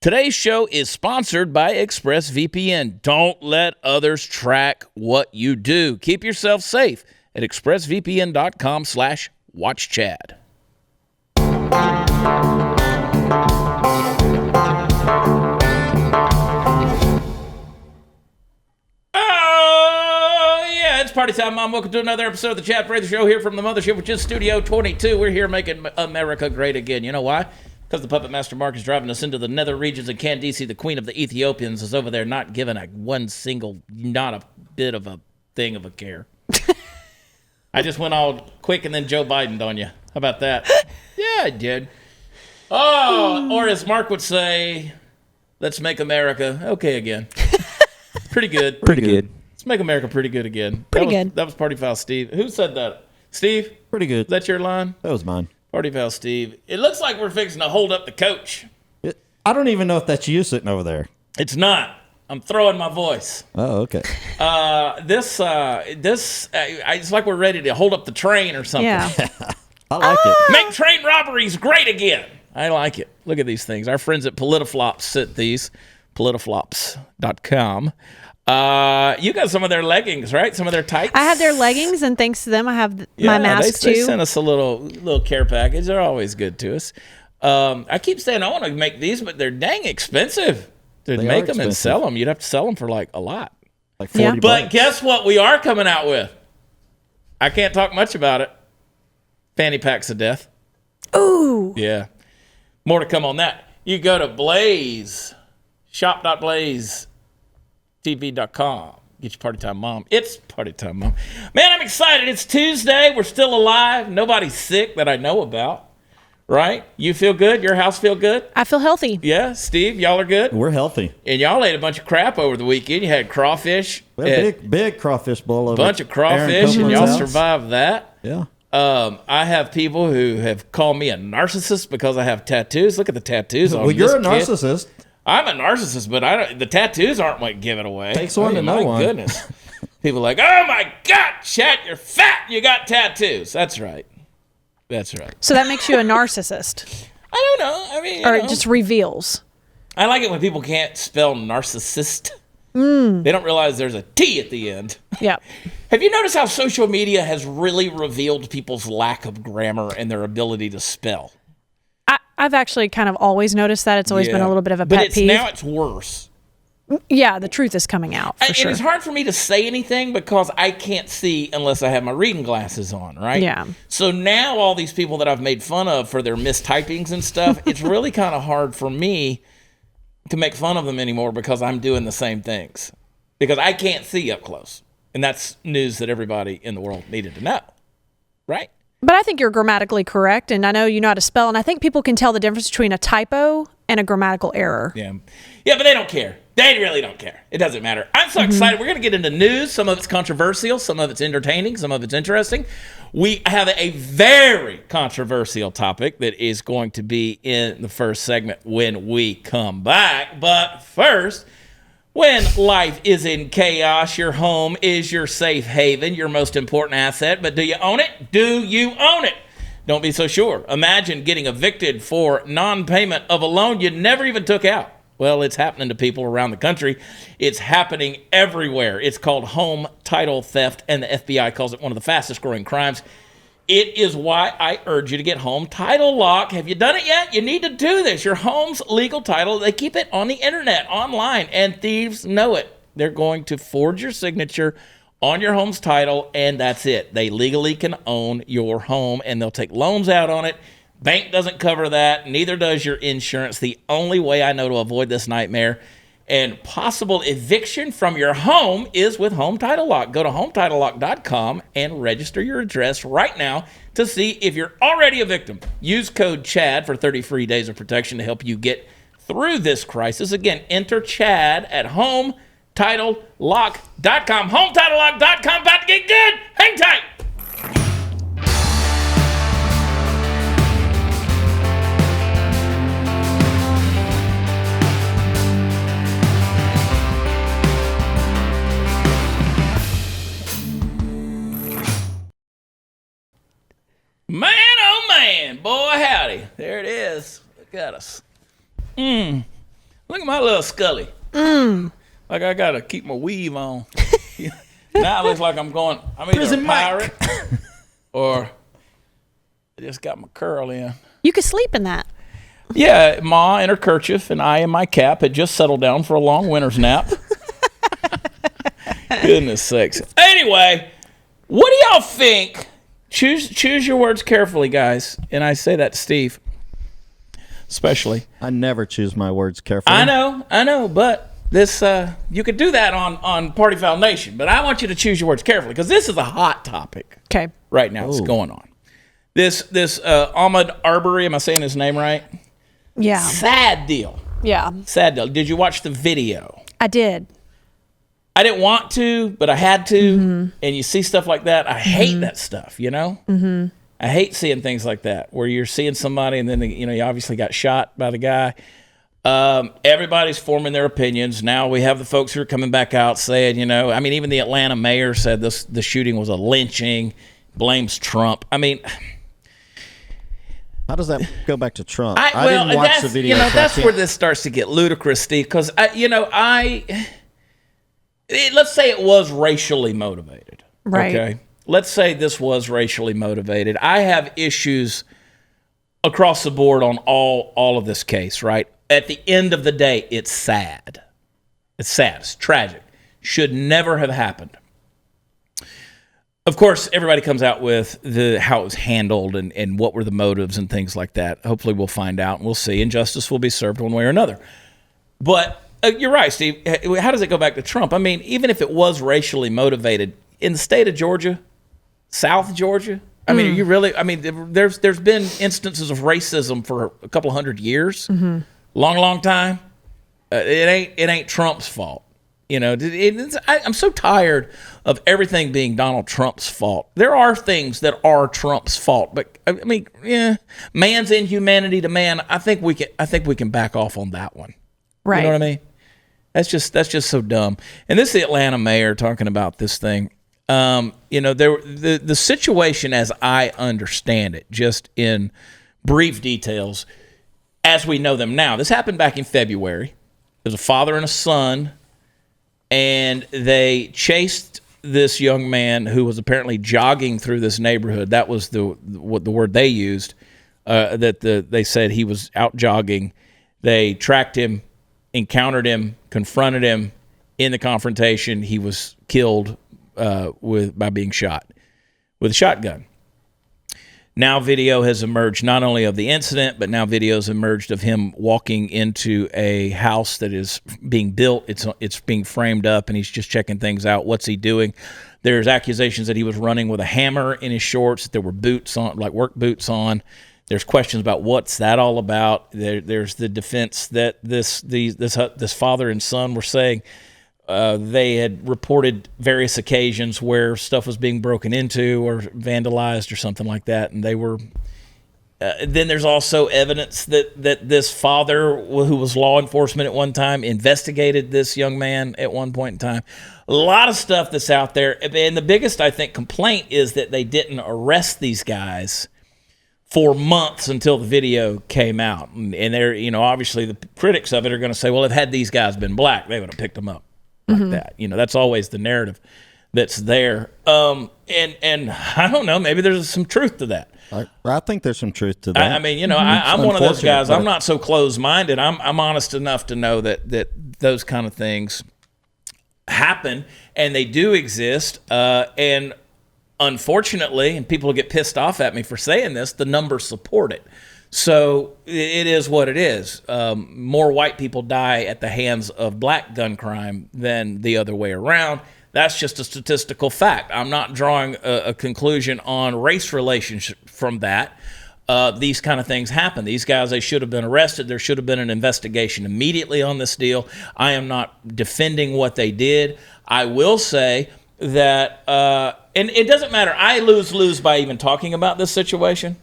Today's show is sponsored by ExpressVPN. Don't let others track what you do. Keep yourself safe at expressvpn.com/watchchad. Oh, yeah, it's party time, Mom. Welcome to another episode of the Chad Prather Show here from the Mothership, which is Studio 22. We're here making America great again. You know why? Because the Puppet Master Mark is driving us into the nether regions of Candice. The Queen of the Ethiopians is over there not giving not a bit of a thing of a care. I just went all quick and then Joe Biden'd on you. How about that? Yeah, I did. Oh, or as Mark would say, let's make America okay again. Pretty good. Pretty good. Let's make America pretty good again. Good. That was Party Foul Steve. Who said that? Steve? Pretty good. Is that your line? That was mine. Party Foul Steve. It looks like we're fixing to hold up the coach. I don't even know if that's you sitting over there. It's not. I'm throwing my voice. Oh, okay. It's like we're ready to hold up the train or something. Yeah. I like it. Make train robberies great again. I like it. Look at these things. Our friends at Politiflops sent these. Politiflops.com. You got some of their leggings, right? Some of their tights. I have their leggings, and thanks to them, I have my mask they too. sent us a little care package. They're always good to us. I keep saying I want to make these, but they're dang expensive to make them and sell them. You'd have to sell them for like a lot. Like 40 But bucks. guess what we are coming out with? I can't talk much about it. Fanny packs of death. Ooh. Yeah. More to come on that. You go to Blaze, shop.blazetv.com. Get your Party Time Mom. It's Party Time Mom. Man, I'm excited. It's Tuesday. We're still alive. Nobody's sick that I know about. Right? You feel good? Your house feel good? I feel healthy. Yeah? Steve, y'all are good? We're healthy. And y'all ate a bunch of crap over the weekend. You had crawfish. We had a big crawfish bowl over bunch of Aaron crawfish, and y'all Copeland's house. survived that. Yeah. I have people who have called me a narcissist because I have tattoos. Look at the tattoos on Well, this you're a kid. narcissist. I'm a narcissist, but the tattoos aren't what give it away. Takes one to know my one. Goodness. People are like, oh my God, Chad, you're fat. You got tattoos. That's right. That's right. So that makes you a narcissist, I don't know. I mean, or it just reveals. I like it when people can't spell narcissist. They don't realize there's a T at the end. Yeah. Have you noticed how social media has really revealed people's lack of grammar and their ability to spell? I've actually kind of always noticed that. It's always been a little bit of a but pet peeve. Now it's worse. Yeah, the truth is coming out, for sure. And it's hard for me to say anything because I can't see unless I have my reading glasses on, right? Yeah. So now all these people that I've made fun of for their mistypings and stuff, it's really kind of hard for me to make fun of them anymore because I'm doing the same things. Because I can't see up close. And that's news that everybody in the world needed to know, right? But I think you're grammatically correct, and I know you know how to spell, and I think people can tell the difference between a typo and a grammatical error. Yeah, but they don't care. They really don't care. It doesn't matter. I'm so excited. We're going to get into news. Some of it's controversial. Some of it's entertaining. Some of it's interesting. We have a very controversial topic that is going to be in the first segment when we come back. But first, when life is in chaos, your home is your safe haven, your most important asset. But do you own it? Do you own it? Don't be so sure. Imagine getting evicted for non-payment of a loan you never even took out. Well, it's happening to people around the country. It's happening everywhere. It's called home title theft, and the FBI calls it one of the fastest growing crimes. It is why I urge you to get Home Title Lock. Have you done it yet? You need to do this. Your home's legal title, they keep it on the internet, online, and thieves know it. They're going to forge your signature on your home's title, and that's it. They legally can own your home, and they'll take loans out on it. Bank doesn't cover that. Neither does your insurance. The only way I know to avoid this nightmare and possible eviction from your home is with Home Title Lock. Go to HomeTitleLock.com and register your address right now to see if you're already a victim. Use code CHAD for 30 free days of protection to help you get through this crisis. Again, enter CHAD at HomeTitleLock.com. HomeTitleLock.com, about to get good. Hang tight. Man, oh man, boy howdy. There it is. Look at us. Look at my little Scully. Like I gotta keep my weave on. Now it looks like I'm either Prison a pirate or I just got my curl in. You could sleep in that. Yeah, Ma in her kerchief and I in my cap had just settled down for a long winter's nap. Goodness sakes. Anyway, what do y'all think? Choose your words carefully, guys. And I say that to Steve, especially. I never choose my words carefully. I know, but this you could do that on Party Foul Nation, but I want you to choose your words carefully because this is a hot topic Okay. right now. It's going on. This Ahmaud Arbery, am I saying his name right? Yeah. Sad deal. Yeah. Sad deal. Did you watch the video? I did. I didn't want to, but I had to. And you see stuff like that. I hate that stuff, you know? I hate seeing things like that where you're seeing somebody and then, you obviously got shot by the guy. Everybody's forming their opinions. Now we have the folks who are coming back out saying, even the Atlanta mayor said the shooting was a lynching, blames Trump. How does that go back to Trump? I didn't watch the video. That's where this starts to get ludicrous, Steve, because, let's say it was racially motivated. Right. Okay. Let's say this was racially motivated. I have issues across the board on all of this case, right? At the end of the day, it's sad. It's sad. It's tragic. Should never have happened. Of course, everybody comes out with how it was handled and what were the motives and things like that. Hopefully we'll find out and we'll see, and justice will be served one way or another. You're right, Steve. How does it go back to Trump? Even if it was racially motivated, in the state of Georgia, South Georgia, are you really? There's been instances of racism for a couple hundred years, long time. It ain't Trump's fault. I'm so tired of everything being Donald Trump's fault. There are things that are Trump's fault, but man's inhumanity to man. I think we can back off on that one. Right. You know what I mean? That's just so dumb. And this is the Atlanta mayor talking about this thing. The situation as I understand it, just in brief details, as we know them now. This happened back in February. There's a father and a son, and they chased this young man who was apparently jogging through this neighborhood. That was the word they used. They said he was out jogging. They tracked him, encountered him, confronted him. In the confrontation, he was killed by being shot with a shotgun. Now video has emerged not only of the incident, but now videos emerged of him walking into a house that is being built. It's being framed up, and he's just checking things out. What's he doing? There's accusations that he was running with a hammer in his shorts, that there were boots on, like work boots on. There's questions about what's that all about. There's the defense that this father and son were saying they had reported various occasions where stuff was being broken into or vandalized or something like that, and they were. Then there's also evidence that this father, who was law enforcement at one time, investigated this young man at one point in time. A lot of stuff that's out there, and the biggest, I think, complaint is that they didn't arrest these guys for months until the video came out, and they're, obviously the critics of it are going to say, well, if had these guys been black, they would have picked them up. Like that, that's always the narrative that's there. And I don't know, maybe there's some truth to that. I think there's some truth to that. I'm one of those guys. I'm not so closed-minded. I'm honest enough to know that those kind of things happen and they do exist. And unfortunately, and people will get pissed off at me for saying this, the numbers support it. So it is what it is. More white people die at the hands of black gun crime than the other way around. That's just a statistical fact. I'm not drawing a conclusion on race relations from that. These kind of things happen. These guys, they should have been arrested. There should have been an investigation immediately on this deal. I am not defending what they did. I will say that, and it doesn't matter. I lose by even talking about this situation.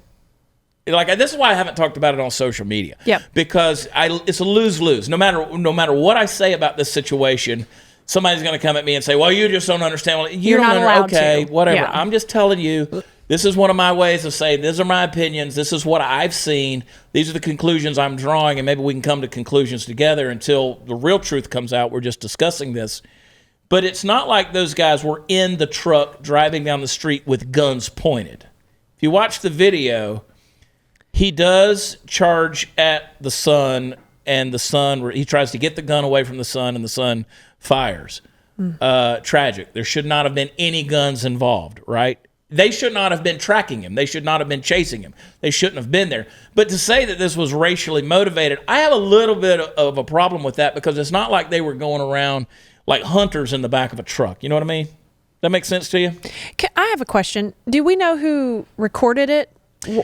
This is why I haven't talked about it on social media. Yep. Because it's a lose-lose. No matter what I say about this situation, somebody's going to come at me and say, "Well, you just don't understand." Well, You're not allowed okay, to. whatever. Yeah. I'm just telling you, This is one of my ways of saying, these are my opinions. This is what I've seen. These are the conclusions I'm drawing, and maybe we can come to conclusions together until the real truth comes out. We're just discussing this. But it's not like those guys were in the truck driving down the street with guns pointed. If you watch the video, he does charge at the son, and the son, he tries to get the gun away from the son, and the son fires. Tragic. There should not have been any guns involved, right? They should not have been tracking him. They should not have been chasing him. They shouldn't have been there. But to say that this was racially motivated, I have a little bit of a problem with that, because it's not like they were going around like hunters in the back of a truck. You know what I mean? That makes sense to you? I have a question. Do we know who recorded it?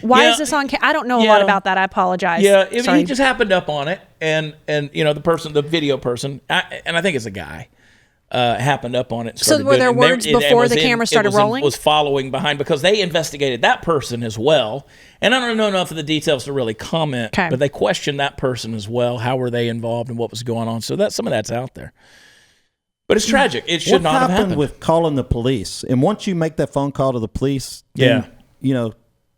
Why is this on? I don't know a lot about that. I apologize. Yeah, he just happened up on it, and the video person, and I think it's a guy. Happened up on it. So were there words before the camera started rolling? Was following behind, because they investigated that person as well. And I don't know enough of the details to really comment, but they questioned that person as well. How were they involved and what was going on? So some of that's out there. But it's tragic. It should not have happened. What happened with calling the police? And once you make that phone call to the police, then,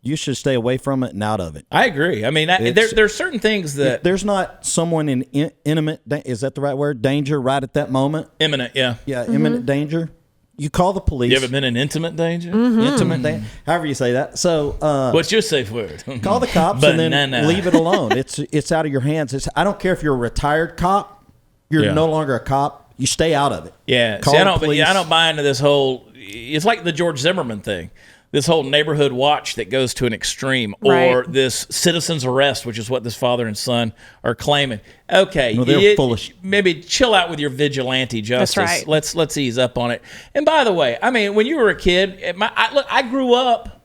you should stay away from it and out of it. I agree. I mean, there's certain things that... There's not someone in imminent... Is that the right word? Danger right at that moment? Imminent, yeah. Yeah, imminent danger. You call the police. You ever been in intimate danger? Intimate danger. However you say that. So... what's your safe word? Call the cops and then leave it alone. It's out of your hands. I don't care if you're a retired cop. You're no longer a cop. You stay out of it. Yeah. See, I don't buy into this whole... It's like the George Zimmerman thing. This whole neighborhood watch that goes to an extreme, or this citizen's arrest, which is what this father and son are claiming. Okay, they're foolish. Maybe chill out with your vigilante justice. That's right. Let's ease up on it. And by the way, I mean, when you were a kid, I grew up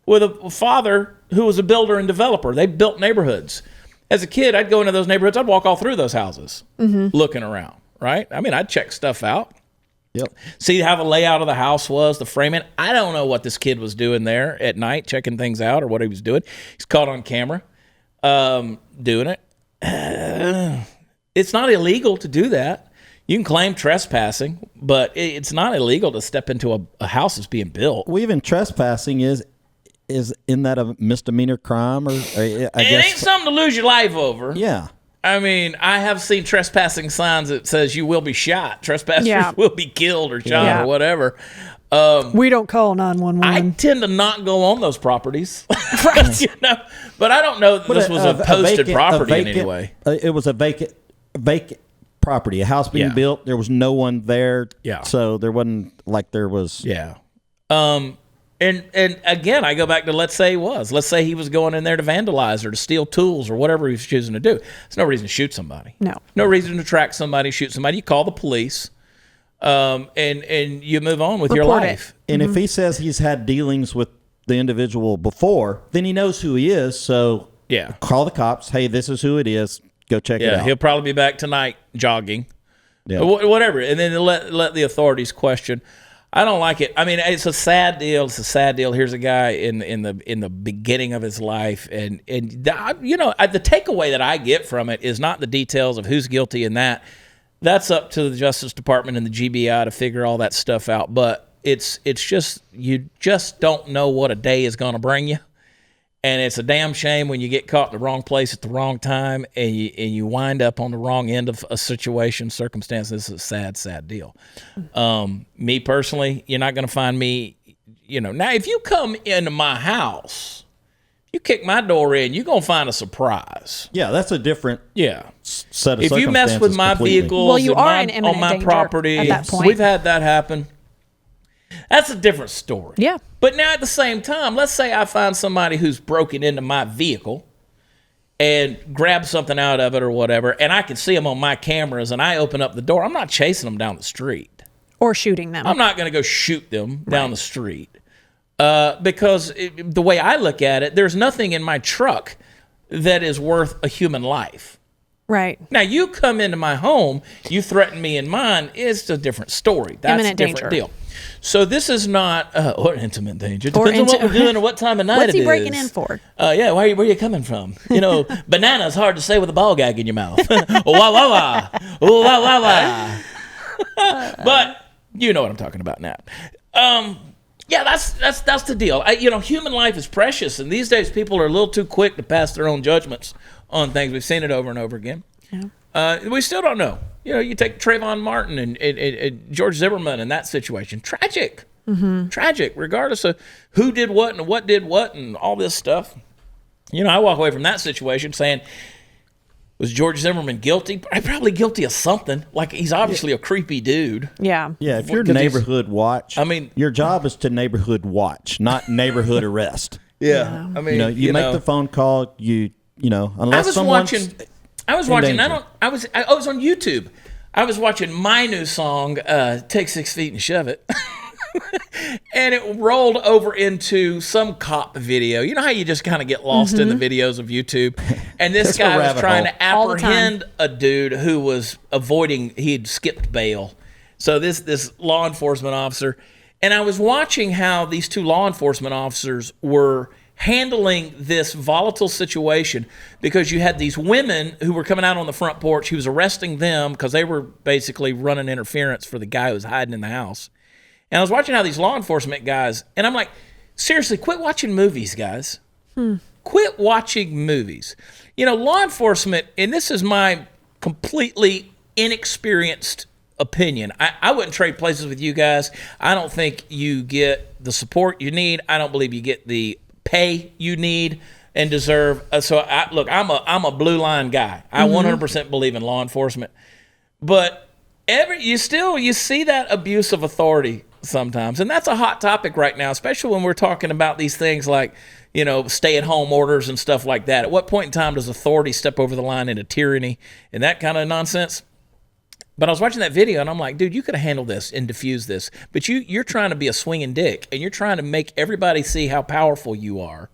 with a father who was a builder and developer. They built neighborhoods. As a kid, I'd go into those neighborhoods. I'd walk all through those houses, looking around. Right? I mean, I'd check stuff out. Yep. See how the layout of the house was, the framing. I don't know what this kid was doing there at night, checking things out, or what he was doing. He's caught on camera doing it. It's not illegal to do that. You can claim trespassing, but it's not illegal to step into a house that's being built. Well, even trespassing is in that a misdemeanor crime, or I guess it ain't something to lose your life over. Yeah. I mean, I have seen trespassing signs that says you will be shot. Trespassers will be killed or shot or whatever. We don't call 911. I tend to not go on those properties. Right. But I don't know that this was a posted property in any way. It was a vacant property, a house being built. There was no one there. Yeah. So there wasn't like there was. Yeah. And again, I go back to let's say he was going in there to vandalize or to steal tools or whatever he was choosing to do. There's no reason to shoot somebody. No reason to track somebody, shoot somebody. You call the police, and you move on with your life. And if he says he's had dealings with the individual before, then he knows who he is. So call the cops. Hey, this is who it is. Go check it out. He'll probably be back tonight jogging, whatever, and then let the authorities question. I don't like it. I mean, it's a sad deal. Here's a guy in the beginning of his life, and the takeaway that I get from it is not the details of who's guilty in that. That's up to the Justice Department and the GBI to figure all that stuff out. But it's just you just don't know what a day is going to bring you, and it's a damn shame when you get caught in the wrong place at the wrong time, and you wind up on the wrong end of a situation, circumstance. This is a sad deal. Me personally, you're not going to find me, now if you come into my house, you kick my door in, you're going to find a surprise. Yeah, that's a different set of circumstances. If you mess with my vehicles on my property, at that point. We've had that happen. That's a different story. Yeah. But now at the same time, let's say I find somebody who's broken into my vehicle and grab something out of it or whatever, and I can see them on my cameras, and I open up the door. I'm not chasing them down the street. Or shooting them. I'm not going to go shoot them down the street. Because the way I look at it, there's nothing in my truck that is worth a human life. Right. Now, you come into my home, you threaten me in mine, it's a different story. That's imminent a different deal. So this is not, or intimate danger. It or depends on what we're doing or what time of night it is. What's he breaking in for? Where are you coming from? Banana is hard to say with a ball gag in your mouth. Wah, wah, wah. Ooh, wah, wah, wah. But you know what I'm talking about now. Yeah, that's the deal. Human life is precious, and these days people are a little too quick to pass their own judgments on things. We've seen it over and over again. Yeah. We still don't know. You take Trayvon Martin and George Zimmerman in that situation. Tragic. Tragic, regardless of who did what and what did what and all this stuff. I walk away from that situation saying, was George Zimmerman guilty? Probably guilty of something. Like, he's obviously a creepy dude. Yeah. Yeah, if you're neighborhood watch, your job is to neighborhood watch, not neighborhood arrest. Yeah. You make the phone call, unless I was watching, I was on YouTube. I was watching my new song, Take 6 Feet and Shove It. And it rolled over into some cop video. You know how you just kind of get lost in the videos of YouTube? And this guy was trying to apprehend a dude who was he'd skipped bail. So this law enforcement officer, and I was watching how these two law enforcement officers were handling this volatile situation, because you had these women who were coming out on the front porch. He was arresting them because they were basically running interference for the guy who was hiding in the house. And I was watching how these law enforcement guys, and I'm like, seriously, quit watching movies, guys. Quit watching movies. Law enforcement, and this is my completely inexperienced opinion. I wouldn't trade places with you guys. I don't think you get the support you need. I don't believe you get the pay you need and deserve. I'm a blue line guy. I 100% believe in law enforcement. But you see that abuse of authority sometimes, and that's a hot topic right now, especially when we're talking about these things like stay-at-home orders and stuff like that. At what point in time does authority step over the line into tyranny and that kind of nonsense? But I was watching that video and I'm like, dude, you could have handled this and diffused this, but you're trying to be a swinging dick, and you're trying to make everybody see how powerful you are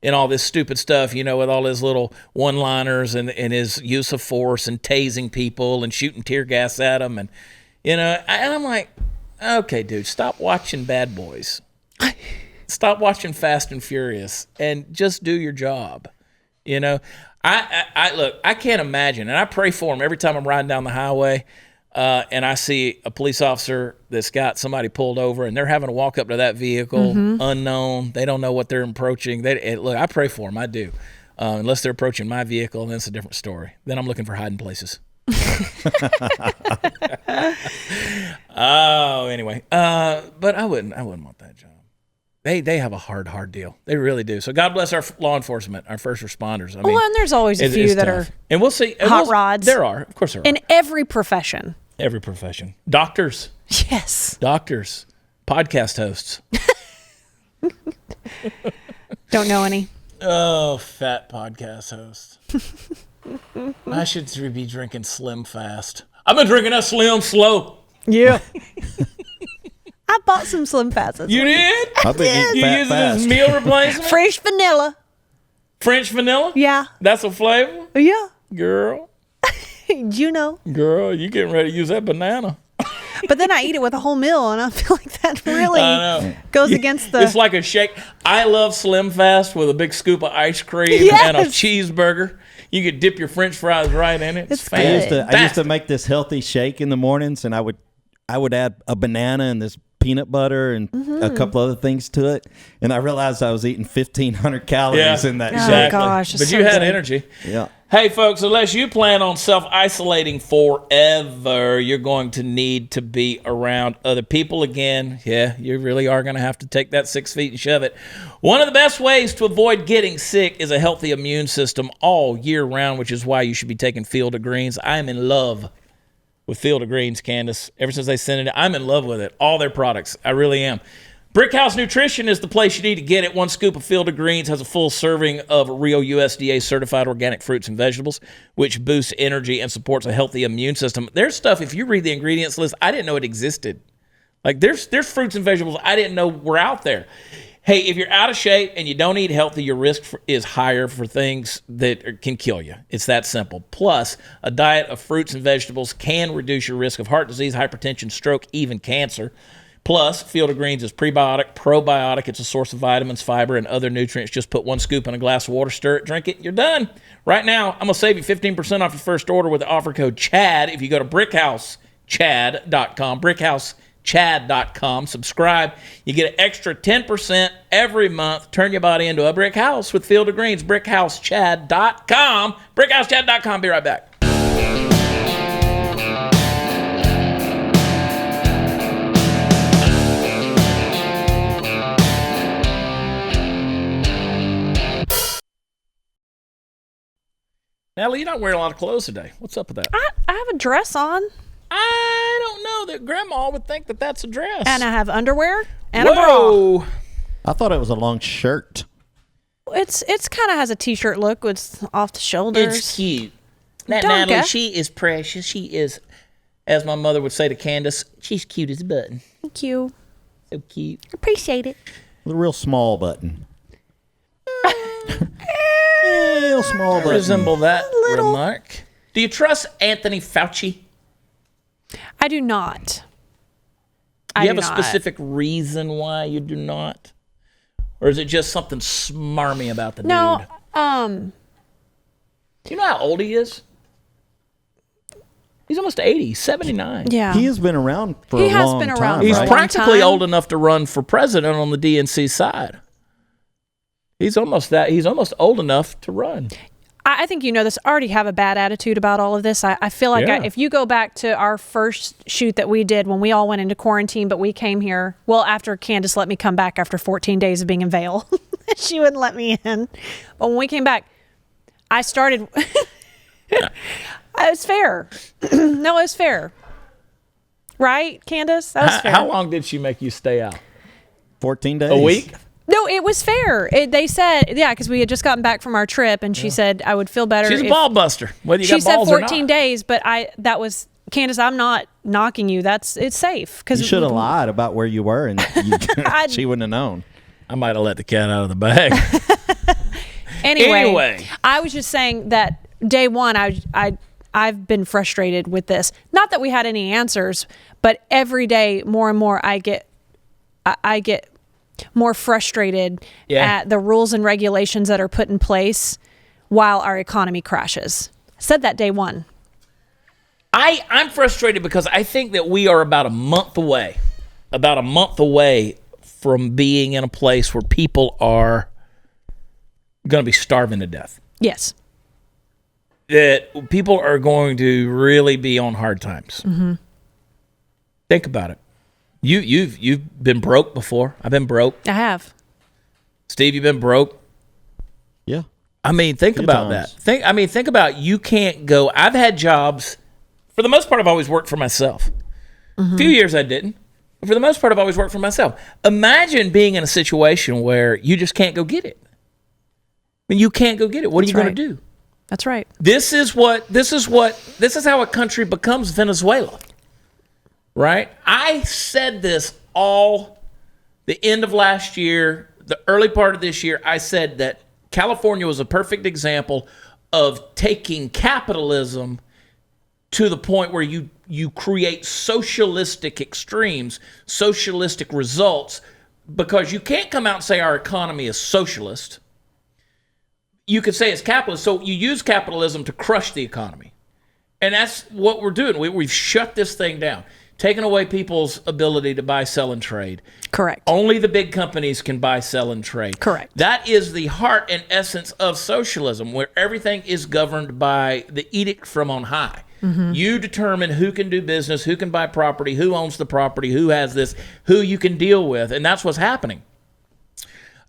and all this stupid stuff, with all his little one-liners and his use of force and tasing people and shooting tear gas at them. And, and I'm like, okay, dude, stop watching Bad Boys. Stop watching Fast and Furious and just do your job. I can't imagine, and I pray for him every time I'm riding down the highway and I see a police officer that's got somebody pulled over and they're having to walk up to that vehicle, unknown. They don't know what they're approaching. Look, I pray for them. I do. Unless they're approaching my vehicle, then it's a different story. Then I'm looking for hiding places. Anyway. But I wouldn't want that job. They have a hard deal. They really do. So God bless our law enforcement, our first responders. And there's always a few that are and we'll see. Hot rods. There are. Of course there are. In every profession. Every profession. Doctors. Yes. Doctors. Podcast hosts. Don't know any. Oh, fat podcast host. I should be drinking Slim Fast. I've been drinking that Slim slow. Yeah. I bought some Slim Fast. You did? I've been eating You fat use it fast. as meal replacement? Fresh vanilla. French vanilla? Yeah. That's a flavor? Yeah. Girl, you getting ready to use that banana. But then I eat it with a whole meal, and I feel like that really goes against the... It's like a shake. I love Slim Fast with a big scoop of ice cream and a cheeseburger. You could dip your French fries right in it. It's fantastic. I used to make this healthy shake in the mornings, and I would add a banana and this peanut butter and a couple other things to it, and I realized I was eating 1,500 calories in that shake. Exactly. Gosh, but so you had good. energy. Yeah. Hey, folks, unless you plan on self-isolating forever, you're going to need to be around other people again. Yeah, you really are going to have to take that 6 feet and shove it. One of the best ways to avoid getting sick is a healthy immune system all year round, which is why you should be taking Field of Greens. I am in love with Field of Greens, Candace. Ever since they sent it, I'm in love with it. All their products. I really am. Brickhouse Nutrition is the place you need to get it. One scoop of Field of Greens has a full serving of real USDA certified organic fruits and vegetables, which boosts energy and supports a healthy immune system. There's stuff, if you read the ingredients list, I didn't know it existed. Like there's fruits and vegetables I didn't know were out there. Hey, if you're out of shape and you don't eat healthy, your risk is higher for things that can kill you. It's that simple. Plus, a diet of fruits and vegetables can reduce your risk of heart disease, hypertension, stroke, even cancer. Plus, Field of Greens is prebiotic, probiotic. It's a source of vitamins, fiber, and other nutrients. Just put one scoop in a glass of water, stir it, drink it, you're done. Right now, I'm going to save you 15% off your first order with the offer code CHAD if you go to brickhousechad.com, BrickhouseChad.com. Subscribe. You get an extra 10% every month. Turn your body into a brick house with Field of Greens. BrickhouseChad.com. BrickhouseChad.com. Be right back. Natalie, you're not wearing a lot of clothes today. What's up with that? I have a dress on. I don't know that Grandma would think that that's a dress. And I have underwear and a bra. I thought it was a long shirt. It's kind of has a t-shirt look with off the shoulders. It's cute. Natalie, she is precious. She is, as my mother would say to Candace, she's cute as a button. Thank you. So cute. Appreciate it. The real small button. Real small button. Resemble that remark. Do you trust Anthony Fauci? I do not. Do you have a specific reason why you do not? Or is it just something smarmy about the dude? No, Do you know how old he is? He's almost 80, 79. yeah. He has been around for He a has long been around time. for He's a right? long practically time. old enough to run for president on the DNC side. He's almost old enough to run. I think you know this. I already have a bad attitude about all of this. I feel like Yeah. if you go back to our first shoot that we did when we all went into quarantine, but we came here, well, after Candace let me come back after 14 days of being in Vail. She wouldn't let me in. But when we came back, I started... It was fair. No, it was fair. Right, Candace? That was fair. How long did she make you stay out? 14 days. A week? No, it was fair. They said, yeah, because we had just gotten back from our trip, and she said I would feel better. She's a if- ball buster, whether you She got said balls 14 or not. days, but that was Candace. I'm not knocking you. It's safe because You should have lied about where you were, and she wouldn't have known. I might have let the cat out of the bag. Anyway, I was just saying that day one, I've been frustrated with this. Not that we had any answers, but every day more and more I get more frustrated at the rules and regulations that are put in place while our economy crashes. I said that day one. I'm frustrated because I think that we are about a month away from being in a place where people are going to be starving to death. Yes. That people are going to really be on hard times. Mm-hmm. Think about it. You've been broke before. I've been broke. I have. Steve, you've been broke. Yeah. I mean, think about times. that. Think about you can't go. I've had jobs. For the most part, I've always worked for myself. A few years I didn't. But for the most part, I've always worked for myself. Imagine being in a situation where you just can't go get it. I mean, you can't go get it. What are you going to do? That's right. This is how a country becomes Venezuela. Right? I said this all the end of last year, the early part of this year. I said that California was a perfect example of taking capitalism to the point where you create socialistic extremes, socialistic results, because you can't come out and say our economy is socialist. You could say it's capitalist, so you use capitalism to crush the economy. And that's what we're doing. We've shut this thing down, taken away people's ability to buy, sell, and trade. Correct. Only the big companies can buy, sell, and trade. Correct. That is the heart and essence of socialism, where everything is governed by the edict from on high. Mm-hmm. You determine who can do business, who can buy property, who owns the property, who has this, who you can deal with, and that's what's happening.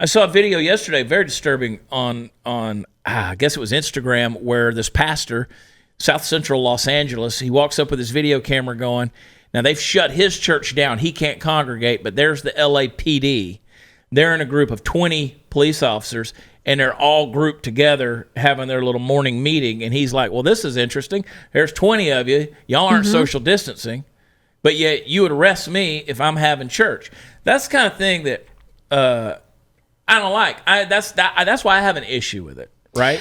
I saw a video yesterday, very disturbing, on I guess it was Instagram, where this pastor, South Central Los Angeles, he walks up with his video camera going, now they've shut his church down. He can't congregate, but there's the LAPD. They're in a group of 20 police officers, and they're all grouped together having their little morning meeting. And he's like, well, this is interesting. There's 20 of you. Y'all aren't social distancing, but yet you would arrest me if I'm having church. That's the kind of thing that I don't like. That's why I have an issue with it, right?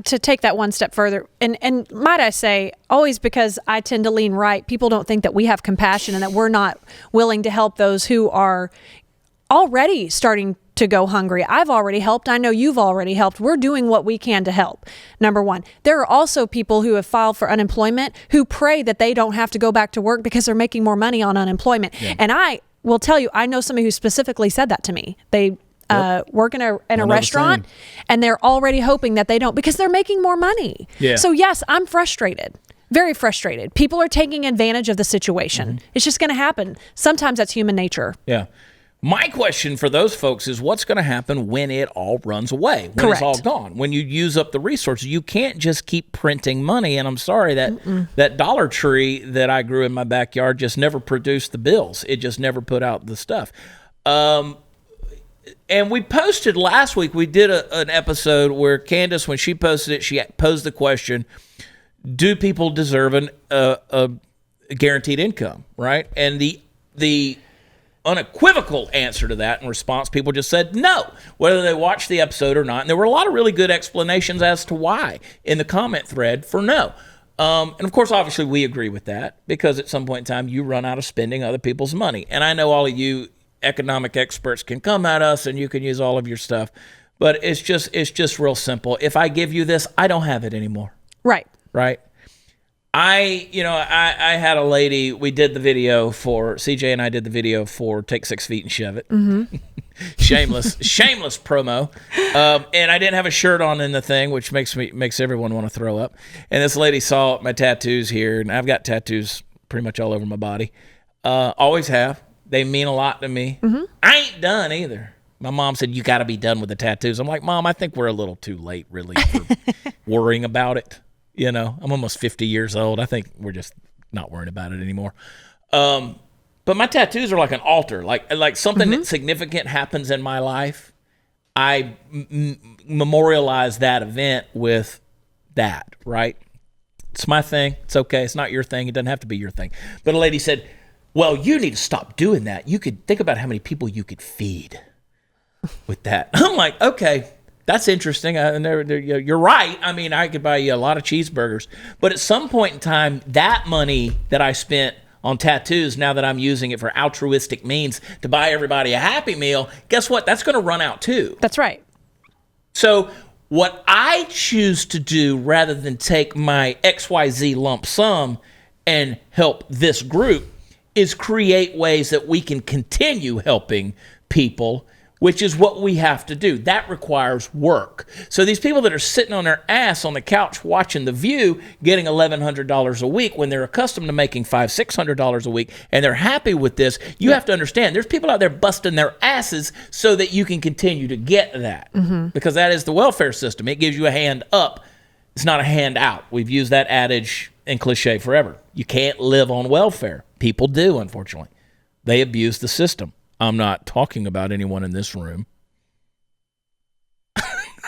To take that one step further, and might I say, always because I tend to lean right, people don't think that we have compassion and that we're not willing to help those who are already starting to go hungry. I've already helped. I know you've already helped. We're doing what we can to help. Number one. There are also people who have filed for unemployment who pray that they don't have to go back to work because they're making more money on unemployment. Yeah. And I will tell you, I know somebody who specifically said that to me. They work in a restaurant, and they're already hoping that they don't because they're making more money. Yeah. So yes, I'm frustrated. Very frustrated. People are taking advantage of the situation. It's just going to happen. Sometimes that's human nature. Yeah. My question for those folks is what's going to happen when it all runs away, when Correct. It's all gone, when you use up the resources. You can't just keep printing money. And I'm sorry that Dollar Tree that I grew in my backyard just never produced the bills. It just never put out the stuff. And we posted last week, we did an episode where Candace, when she posted it, she posed the question, do people deserve a guaranteed income, right? And the unequivocal answer to that in response, people just said no, whether they watched the episode or not. And there were a lot of really good explanations as to why in the comment thread for no. And of course, obviously, we agree with that because at some point in time, you run out of spending other people's money. And I know all of you economic experts can come at us and you can use all of your stuff, but it's just real simple. If I give you this, I don't have it anymore. Right. Right. I had a lady, we did the video for, CJ and I did the video for Take 6 Feet and Shove It. Shameless promo. And I didn't have a shirt on in the thing, which makes everyone want to throw up. And this lady saw my tattoos here, and I've got tattoos pretty much all over my body. Always have. They mean a lot to me. I ain't done either. My mom said, you got to be done with the tattoos. I'm like, Mom, I think we're a little too late, really, for worrying about it. You know, I'm almost 50 years old. I think we're just not worrying about it anymore. But my tattoos are like an altar. Like something that significant happens in my life, I memorialize that event with that, right? It's my thing. It's okay. It's not your thing. It doesn't have to be your thing. But a lady said, well, you need to stop doing that. You could think about how many people you could feed with that. I'm like, okay. That's interesting. You're right. I mean, I could buy you a lot of cheeseburgers. But at some point in time, that money that I spent on tattoos, now that I'm using it for altruistic means to buy everybody a Happy Meal, guess what? That's going to run out too. That's right. So what I choose to do rather than take my XYZ lump sum and help this group is create ways that we can continue helping people, which is what we have to do. That requires work. So these people that are sitting on their ass on the couch watching The View, getting $1,100 a week when they're accustomed to making $500, $600 a week, and they're happy with this, you have to understand there's people out there busting their asses so that you can continue to get that. Because that is the welfare system. It gives you a hand up. It's not a hand out. We've used that adage and cliche forever. You can't live on welfare. People do, unfortunately. They abuse the system. I'm not talking about anyone in this room.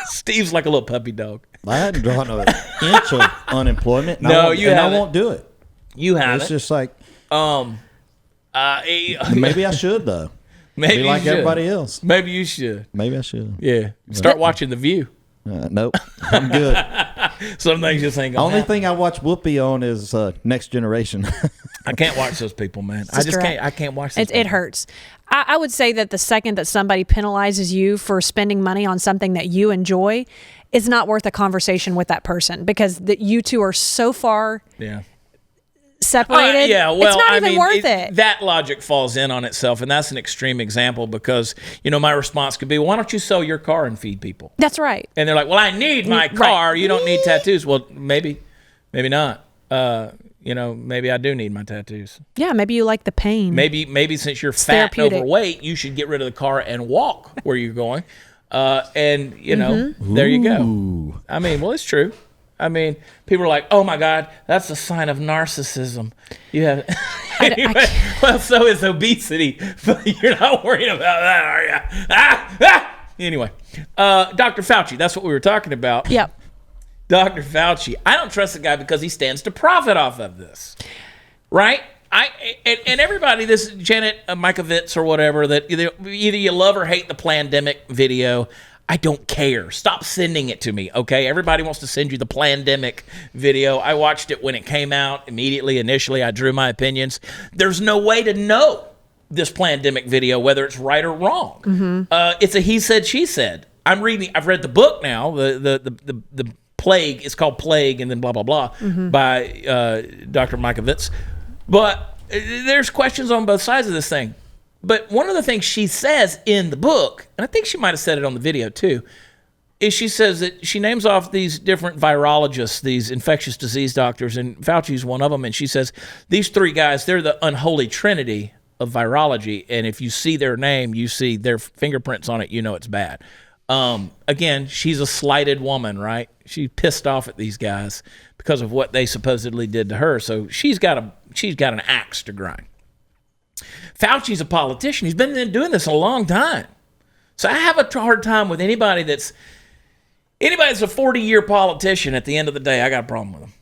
Steve's like a little puppy dog. I hadn't drawn an inch of unemployment. No, you haven't. I won't do it. You haven't. It's just like, maybe I should, though. Maybe be like you should. everybody else. Maybe you should. Maybe I should. Yeah. Start watching The View. Nope. I'm good. Some things just ain't gonna Only happen. thing I watch Whoopi on is Next Generation. I can't watch those people, man. I just can't. I can't watch those it hurts. I would say that the second that somebody penalizes you for spending money on something that you enjoy, it's not worth a conversation with that person because you two are so far separated. Yeah, well, it's not even worth it. That logic falls in on itself, and that's an extreme example because, my response could be, why don't you sell your car and feed people? That's right. And they're like, well, I need my car. Right. You don't need tattoos. Well, maybe not. Maybe I do need my tattoos. Yeah, maybe you like the pain. Maybe since you're fat and overweight, you should get rid of the car and walk where you're going. There you go. I mean, well, it's true. I mean, people are like, oh my God, that's a sign of narcissism. You have anyway, well, so is obesity, but you're not worried about that, are you? Anyway, Dr. Fauci, that's what we were talking about. Yep. Dr. Fauci, I don't trust the guy because he stands to profit off of this, right? And everybody, this Janet Mikovits or whatever, that either you love or hate the pandemic video. I don't care. Stop sending it to me, okay? Everybody wants to send you the pandemic video. I watched it when it came out immediately. Initially, I drew my opinions. There's no way to know this pandemic video, whether it's right or wrong. It's a he said, she said. I've read the book now, the Plague, it's called Plague, and then blah, blah, blah, by Dr. Mikovits. But there's questions on both sides of this thing. But one of the things she says in the book, and I think she might have said it on the video too, is she says that she names off these different virologists, these infectious disease doctors, and Fauci's one of them, and she says these three guys, they're the unholy trinity of virology, and if you see their name, you see their fingerprints on it, you know it's bad. Again, she's a slighted woman, right? She pissed off at these guys because of what they supposedly did to her. So she's got an axe to grind. Fauci's a politician. He's been doing this a long time. So I have a hard time with anybody that's a 40-year politician. At the end of the day, I got a problem with them.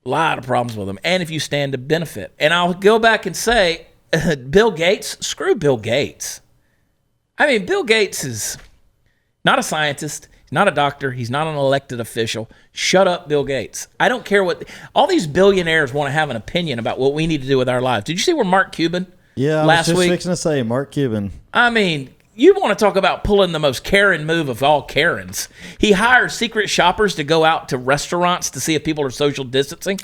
A lot of problems with them. And if you stand to benefit. And I'll go back and say, Bill Gates, screw Bill Gates. I mean, Bill Gates is not a scientist. He's not a doctor. He's not an elected official. Shut up, Bill Gates. I don't care what... All these billionaires want to have an opinion about what we need to do with our lives. Did you see where Mark Cuban last week? I was just fixing to say, Mark Cuban. I mean, you want to talk about pulling the most Karen move of all Karens. He hires secret shoppers to go out to restaurants to see if people are social distancing.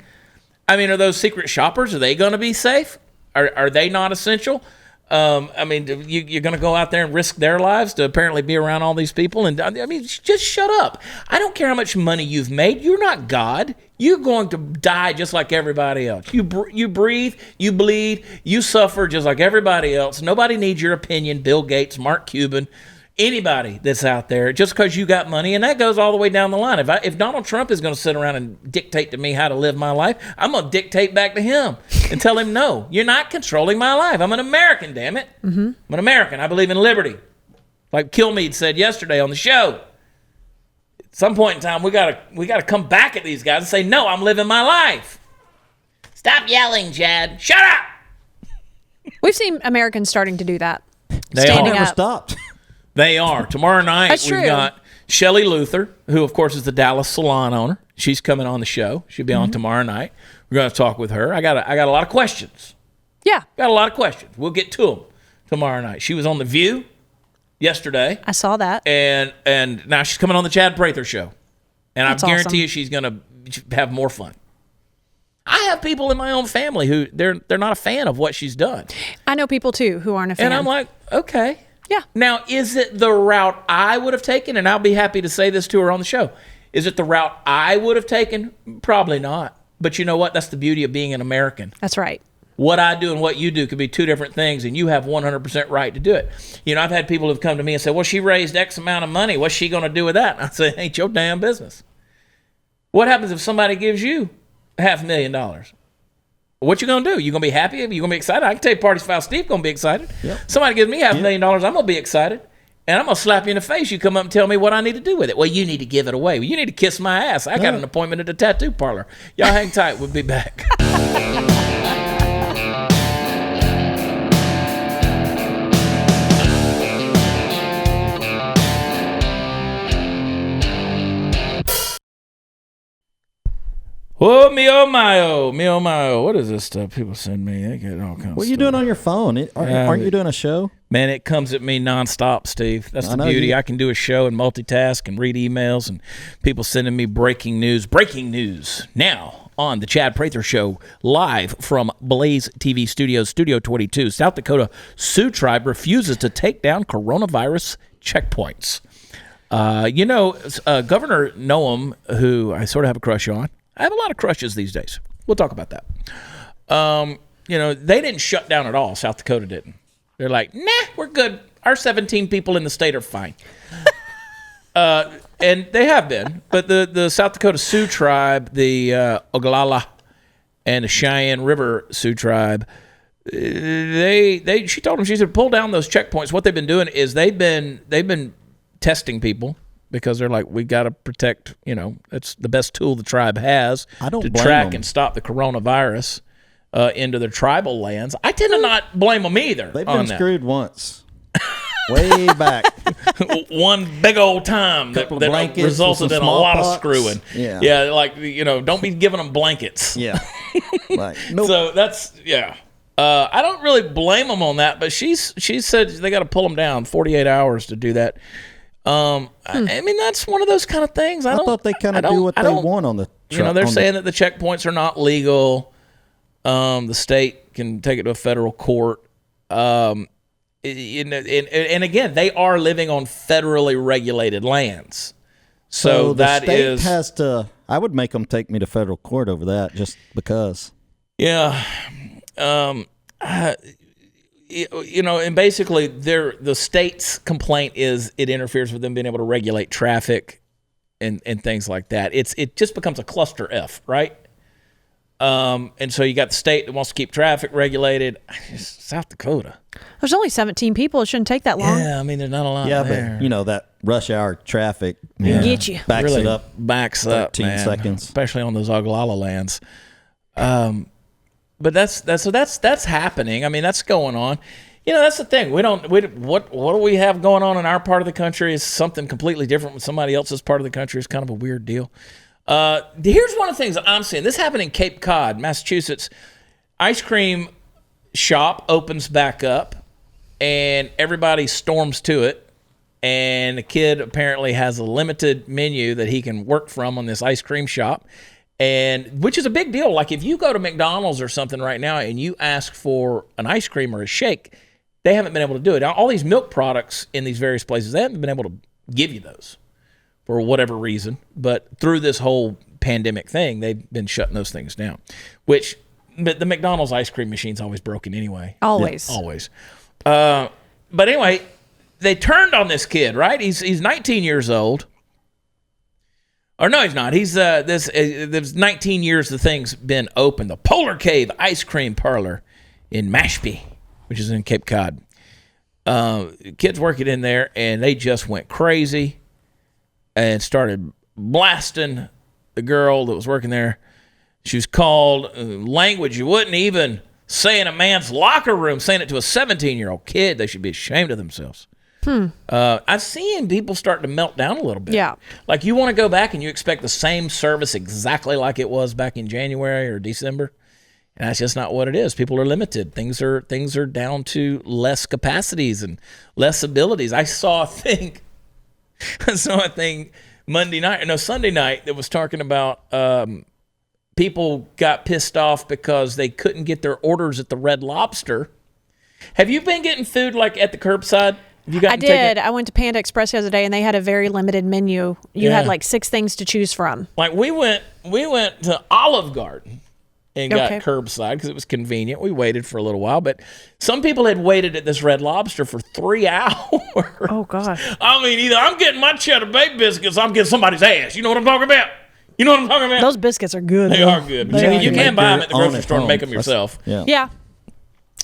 I mean, are those secret shoppers, are they going to be safe? Are they not essential? I mean, you're going to go out there and risk their lives to apparently be around all these people? And I mean, just shut up. I don't care how much money you've made. You're not God. You're going to die just like everybody else. You breathe, you bleed, you suffer just like everybody else. Nobody needs your opinion, Bill Gates, Mark Cuban, anybody that's out there, just because you got money. And that goes all the way down the line. If Donald Trump is going to sit around and dictate to me how to live my life, I'm going to dictate back to him and tell him, no, you're not controlling my life. I'm an American, damn it. I'm an American. I believe in liberty. Like Kilmeade said yesterday on the show. At some point in time, we gotta come back at these guys and say, no, I'm living my life. Stop yelling, Chad. Shut up. We've seen Americans starting to do that. They Standing Never up. stopped. They are. Tomorrow night, That's we've true. got Shelly Luthor, who, of course, is the Dallas salon owner. She's coming on the show. She'll be on tomorrow night. We're going to talk with her. I got a lot of questions. Yeah, Got a lot of questions. We'll get to them tomorrow night. She was on The View yesterday, I saw that. and now she's coming on the Chad Prather Show. And That's I guarantee awesome. you she's going to have more fun. I have people in my own family who they're not a fan of what she's done. I know people too who aren't a fan. And I'm like, okay. yeah. Now, is it the route I would have taken? And I'll be happy to say this to her on the show. Is it the route I would have taken? Probably not. But you know what? That's the beauty of being an American. That's right. What I do and what you do could be two different things, and you have 100% right to do it. You know, I've had people who've come to me and said, well, she raised X amount of money. What's she going to do with that? And I say, ain't your damn business. What happens if somebody gives you $500,000? What you going to do? You going to be happy? You going to be excited? I can tell you Party's Foul Steve going to be excited. Yep. Somebody gives me $500,000, I'm going to be excited. And I'm going to slap you in the face. You come up and tell me what I need to do with it. Well, you need to give it away. Well, you need to kiss my ass. I got an appointment at the tattoo parlor. Y'all hang tight. We'll be back. Oh, me oh my oh. Me oh my oh. What is this stuff people send me? They get all kinds of stuff. What are you doing on your phone? Aren't you doing a show? Man, it comes at me nonstop, Steve. That's the beauty. I can do a show and multitask and read emails and people sending me breaking news. Breaking news now on the Chad Prather Show, live from BlazeTV Studios, Studio 22. South Dakota Sioux Tribe refuses to take down coronavirus checkpoints. Governor Noam, who I sort of have a crush on. I have a lot of crushes these days. We'll talk about that. They didn't shut down at all. South Dakota didn't. They're like, nah, we're good. Our 17 people in the state are fine. And they have been. But the South Dakota Sioux Tribe, the Oglala, and the Cheyenne River Sioux Tribe, she told them, she said, pull down those checkpoints. What they've been doing is they've been testing people. Because they're like, we got to protect, it's the best tool the tribe has to track and stop the coronavirus into their tribal lands. I tend to not blame them either. They've been screwed once. Way back. One big old time that resulted in a lot of screwing. Yeah. Yeah, don't be giving them blankets. Yeah. Nope. So that's, yeah. I don't really blame them on that, but she said they got to pull them down 48 hours to do that. I mean, that's one of those kind of things. I thought they kind of do what they want on the truck. They're saying that the checkpoints are not legal. The state can take it to a federal court. And again, they are living on federally regulated lands. So the that state has to. I would make them take me to federal court over that, just because. Yeah. And basically, the state's complaint is it interferes with them being able to regulate traffic and things like that. It just becomes a cluster F, right? And so you got the state that wants to keep traffic regulated. South Dakota. There's only 17 people. It shouldn't take that long. Yeah, I mean, there's not a lot there. But that rush hour traffic Get you. backs really it up. Backs up, 13 man. seconds. Especially on those Oglala lands. But that's happening. I mean, that's going on. That's the thing. What do we have going on in our part of the country is something completely different with somebody else's part of the country. Is kind of a weird deal. Here's one of the things that I'm seeing. This happened in Cape Cod, Massachusetts. Ice cream shop opens back up, and everybody storms to it. And the kid apparently has a limited menu that he can work from on this ice cream shop. And which is a big deal. Like if you go to McDonald's or something right now and you ask for an ice cream or a shake, they haven't been able to do it. Now, all these milk products in these various places, they haven't been able to give you those for whatever reason. But through this whole pandemic thing, they've been shutting those things down. But the McDonald's ice cream machine's always broken anyway. Always. Yeah, always. But anyway, they turned on this kid, right? He's 19 years old. Or no, he's not. He's there's 19 years the thing's been open. The Polar Cave Ice Cream Parlor in Mashpee, which is in Cape Cod. Kids working in there, and they just went crazy and started blasting the girl that was working there. She was called language you wouldn't even say in a man's locker room, saying it to a 17-year-old kid. They should be ashamed of themselves. I've seen people start to melt down a little bit. Yeah. Like you want to go back and you expect the same service exactly like it was back in January or December. And that's just not what it is. People are limited. Things are down to less capacities and less abilities. I saw a thing Sunday night that was talking about people got pissed off because they couldn't get their orders at the Red Lobster. Have you been getting food like at the curbside? I did. I went to Panda Express the other day, and they had a very limited menu. You had like 6 things to choose from. Like we went to Olive Garden and got curbside because it was convenient. We waited for a little while, but some people had waited at this Red Lobster for 3 hours. Oh gosh! I mean, either I'm getting my cheddar baked biscuits, I'm getting somebody's ass. You know what I'm talking about? You know what I'm talking about? Those biscuits are good. They are good. But you can buy them at the grocery store and make them yourself. Yeah.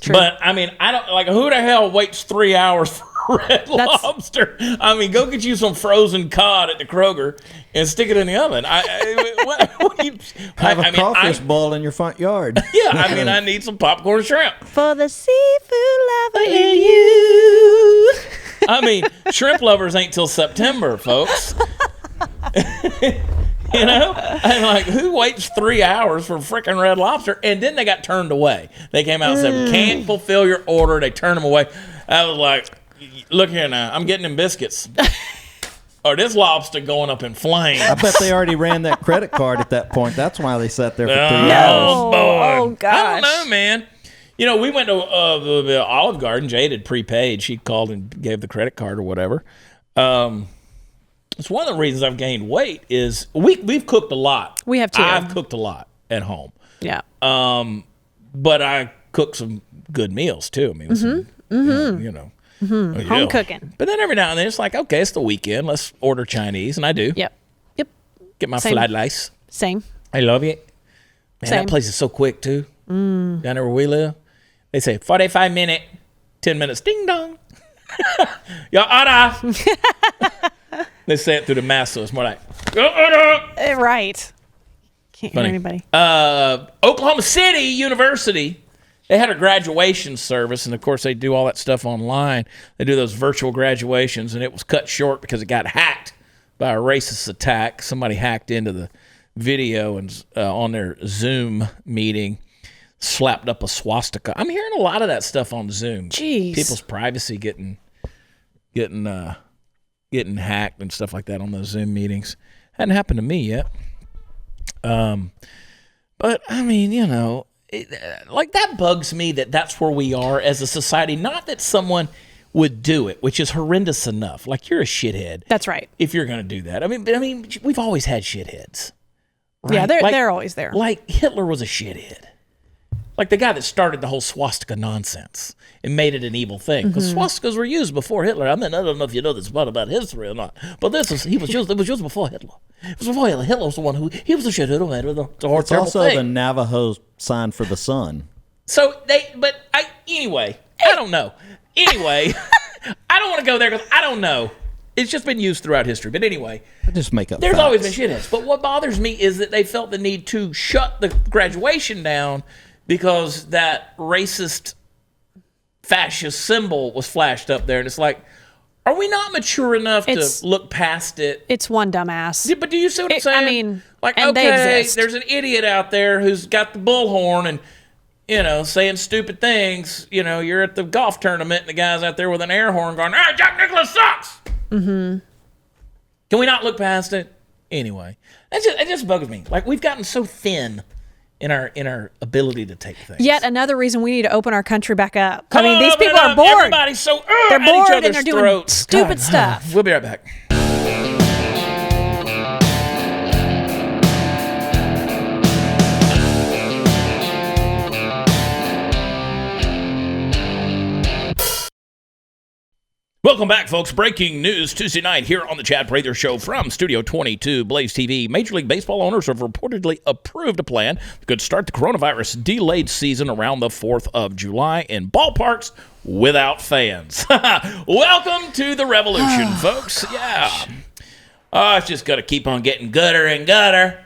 True. But I mean, I don't like who the hell waits 3 hours for Red Lobster. I mean, go get you some frozen cod at the Kroger and stick it in the oven. Have a crawfish bowl in your front yard. Yeah, I mean, I need some popcorn shrimp. For the seafood lover in you. I mean, shrimp lovers ain't till September, folks. You know? And like, who waits 3 hours for freaking Red Lobster? And then they got turned away. They came out and said, we can't fulfill your order. They turned them away. I was like, look here now. I'm getting them biscuits. Or this lobster going up in flames. I bet they already ran that credit card at that point. That's why they sat there for 3 hours. Oh, boy. Oh, gosh. I don't know, man. You know, we went to the Olive Garden. Jade had prepaid. She called and gave the credit card or whatever. It's one of the reasons I've gained weight is we've cooked a lot. We have too. I've cooked a lot at home. Yeah. But I cook some good meals too. I mean, Home cooking. But then every now and then it's like, okay, it's the weekend. Let's order Chinese, and I do. Yep. Get my fried rice. Same. I love it. Man, Same. that place is so quick too. Down there where we live, they say 45 minute, 10 minutes, ding dong. Your order. They say it through the mask, so it's more like, Right. Can't Funny. hear anybody. Oklahoma City University, they had a graduation service, and of course they do all that stuff online. They do those virtual graduations, and it was cut short because it got hacked by a racist attack. Somebody hacked into the video and on their Zoom meeting. slapped up a swastika. I'm hearing a lot of that stuff on Zoom. Jeez. People's privacy getting hacked and stuff like that on those Zoom meetings. Hadn't happened to me yet. But I mean, like that bugs me that's where we are as a society. Not that someone would do it, which is horrendous enough. Like, you're a shithead. That's right. If you're going to do that. I mean, we've always had shitheads. Right? Yeah, they're always there. Like, Hitler was a shithead. Like the guy that started the whole swastika nonsense and made it an evil thing. Because swastikas were used before Hitler. I mean, I don't know if you know this part about history or not, but it was used before Hitler. It was before Hitler. Hitler was the one he was a shithead who made it a horrible It's also thing. the Navajo sign for the sun. So anyway, I don't know. Anyway, I don't want to go there because I don't know. It's just been used throughout history. But anyway, Just make up there's facts. always been shitheads. But what bothers me is that they felt the need to shut the graduation down because that racist fascist symbol was flashed up there. And it's like, are we not mature enough to look past it? It's one dumbass. Yeah, but do you see what I'm saying? I mean, like, and they okay, exist. there's an idiot out there who's got the bullhorn and, saying stupid things. You're at the golf tournament and the guy's out there with an air horn going, "Hey, Jack Nicklaus sucks!" Mm-hmm. Can we not look past it? Anyway, it just bugs me. Like, we've gotten so thin in our ability to take things. Yet another reason we need to open our country back up. Come on, these open it people are up. bored. Everybody's so They're at each bored and other's they're doing throats. stupid God. stuff. We'll be right back. Welcome back, folks. Breaking news Tuesday night here on the Chad Prather Show from Studio 22, Blaze TV. Major League Baseball owners have reportedly approved a plan that could start the coronavirus delayed season around the 4th of July in ballparks without fans. Welcome to the revolution, folks. Yeah. It's just going to keep on getting gooder and gooder.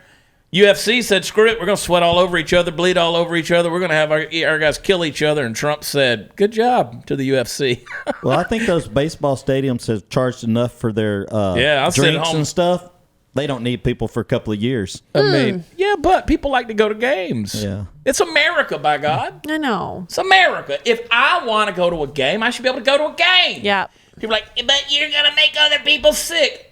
UFC said, screw it, we're going to sweat all over each other, bleed all over each other. We're going to have our guys kill each other. And Trump said, good job to the UFC. Well, I think those baseball stadiums have charged enough for their I'll sit drinks home and stuff. They don't need people for a couple of years. I mean, yeah, but people like to go to games. Yeah. It's America, by God. I know. It's America. If I want to go to a game, I should be able to go to a game. Yeah. People are like, but you're going to make other people sick.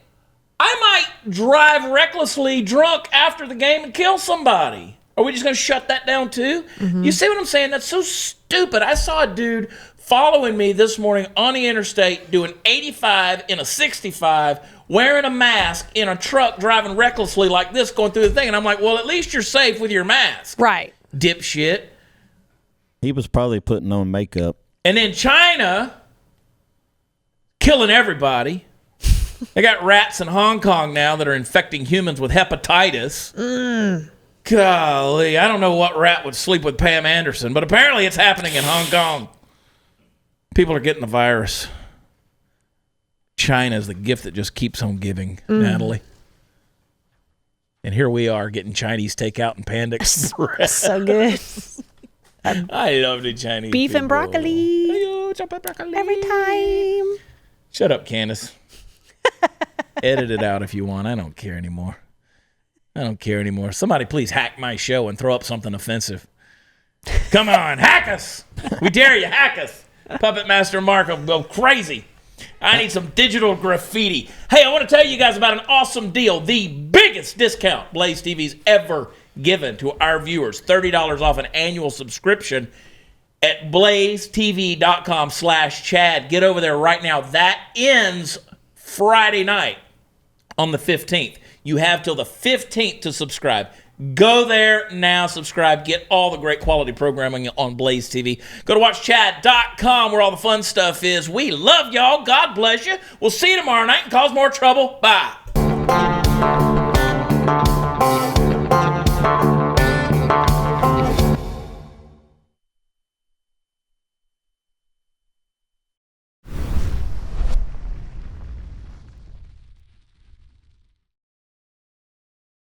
I might drive recklessly drunk after the game and kill somebody. Are we just going to shut that down too? Mm-hmm. You see what I'm saying? That's so stupid. I saw a dude following me this morning on the interstate doing 85 in a 65, wearing a mask in a truck, driving recklessly like this, going through the thing. And I'm like, well, at least you're safe with your mask. Right. Dipshit. He was probably putting on makeup. And then China, killing everybody. They got rats in Hong Kong now that are infecting humans with hepatitis. Golly, I don't know what rat would sleep with Pam Anderson, but apparently it's happening in Hong Kong. People are getting the virus. China is the gift that just keeps on giving, Natalie. And here we are getting Chinese takeout and Panda Express. So good. I love the Chinese Beef and people. broccoli. Ayo, chop up broccoli. Every time. Shut up, Candace. Edit it out if you want. I don't care anymore. Somebody please hack my show and throw up something offensive. Come on, hack us. We dare you, hack us. Puppet Master Mark will go crazy. I need some digital graffiti. Hey, I want to tell you guys about an awesome deal. The biggest discount Blaze TV's ever given to our viewers. $30 off an annual subscription at blazetv.com/Chad. Get over there right now. That ends Friday night on the 15th. You have till the 15th to subscribe. Go there now, subscribe, get all the great quality programming on Blaze TV. Go to watchchad.com where all the fun stuff is. We love y'all. God bless you. We'll see you tomorrow night and cause more trouble. Bye.